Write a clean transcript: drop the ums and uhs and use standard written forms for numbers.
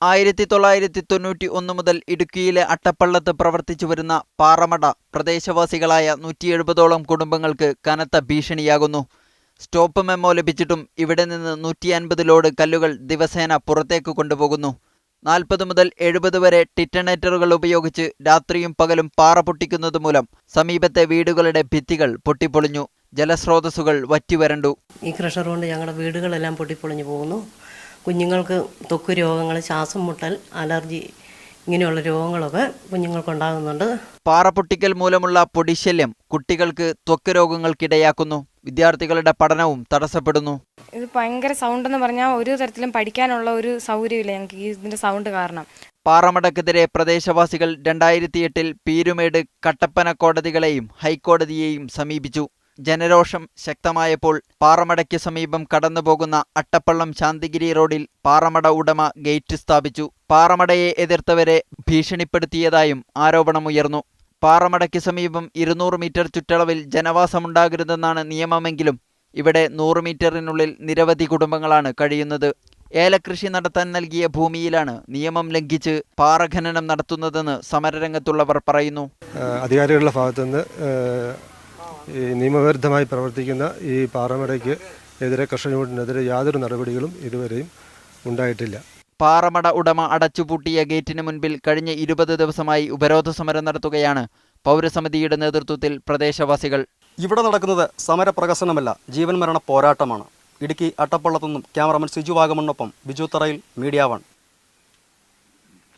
1991 മുതൽ ഇടുക്കിയിലെ അട്ടപ്പള്ളത്ത് പ്രവർത്തിച്ചുവരുന്ന പാറമട പ്രദേശവാസികളായ 170ഓളം കുടുംബങ്ങൾക്ക് കനത്ത ഭീഷണിയാകുന്നു. സ്റ്റോപ്പ് മെമ്മോ ലഭിച്ചിട്ടും ഇവിടെ നിന്ന് 150 ലോഡ് കല്ലുകൾ ദിവസേന പുറത്തേക്ക് കൊണ്ടുപോകുന്നു. 40 മുതൽ 70 വരെ ഡിറ്റണേറ്ററുകൾ ഉപയോഗിച്ച് രാത്രിയും പകലും പാറ പൊട്ടിക്കുന്നത് മൂലം സമീപത്തെ വീടുകളുടെ ഭിത്തികൾ പൊട്ടിപ്പൊളിഞ്ഞു. ജലസ്രോതസ്സുകൾ വറ്റിവരണ്ടു. ഈ ക്രഷർ കൊണ്ട് ഞങ്ങളുടെ വീടുകളെല്ലാം പൊട്ടിപ്പൊളിഞ്ഞു പോകുന്നു. കുഞ്ഞുങ്ങൾക്ക് ത്വക്ക് രോഗങ്ങൾ, ശ്വാസം മുട്ടൽ, അലർജി ഇങ്ങനെയുള്ള രോഗങ്ങളൊക്കെ കുഞ്ഞുങ്ങൾക്കുണ്ടാകുന്നുണ്ട്. പാറ പൊട്ടിക്കൽ മൂലമുള്ള പൊടിശല്യം കുട്ടികൾക്ക് ത്വക്ക് രോഗങ്ങൾക്കിടയാക്കുന്നു. വിദ്യാർത്ഥികളുടെ പഠനവും തടസ്സപ്പെടുന്നു. ഇത് ഭയങ്കര സൗണ്ട് എന്ന് പറഞ്ഞാൽ ഒരു തരത്തിലും പഠിക്കാനുള്ള ഒരു സൗകര്യമില്ല ഞങ്ങൾക്ക് ഇതിന്റെ സൗണ്ട് കാരണം. പാറമടക്കെതിരെ പ്രദേശവാസികൾ 2008 പീരുമേട്, കട്ടപ്പന കോടതികളെയും ഹൈക്കോടതിയെയും സമീപിച്ചു. ജനരോഷം ശക്തമായപ്പോൾ പാറമടയ്ക്ക് സമീപം കടന്നുപോകുന്ന അട്ടപ്പള്ളം ശാന്തിഗിരി റോഡിൽ പാറമട ഉടമ ഗേറ്റ് സ്ഥാപിച്ചു. പാറമടയെ എതിർത്തവരെ ഭീഷണിപ്പെടുത്തിയതായും ആരോപണമുയർന്നു. പാറമടയ്ക്ക് സമീപം 200 മീറ്റർ ചുറ്റളവിൽ ജനവാസമുണ്ടാകരുതെന്നാണ് നിയമമെങ്കിലും ഇവിടെ 100 മീറ്ററിനുള്ളിൽ നിരവധി കുടുംബങ്ങളാണ് കഴിയുന്നത്. ഏലകൃഷി നടത്താൻ നൽകിയ ഭൂമിയിലാണ് നിയമം ലംഘിച്ച് പാറഖനനം നടത്തുന്നതെന്ന് സമരരംഗത്തുള്ളവർ പറയുന്നു. അധികാരികളുടെ ഭാഗത്തുനിന്ന് നിയമവിരുദ്ധമായി പ്രവർത്തിക്കുന്ന ഈ പാറമടയ്ക്ക് എതിരെ കർഷക യൂണിയനെതിരെ യാതൊരു നടപടികളും ഇതുവരെയും ഉണ്ടായിട്ടില്ല. പാറമട ഉടമ അടച്ചുപൂട്ടിയ ഗേറ്റിന് മുൻപിൽ കഴിഞ്ഞ 20 ദിവസമായി ഉപരോധ സമരം നടത്തുകയാണ് പൗരസമിതിയുടെ നേതൃത്വത്തിൽ പ്രദേശവാസികൾ. ഇവിടെ നടക്കുന്നത് സമരപ്രകസനമല്ല, ജീവൻ മരണ പോരാട്ടമാണ്. ഇടുക്കി അട്ടപ്പള്ളത്തുനിന്നും ക്യാമറമാൻ സിജു വാഗമണ്ണൊപ്പം ബിജു തറയിൽ, മീഡിയ 1.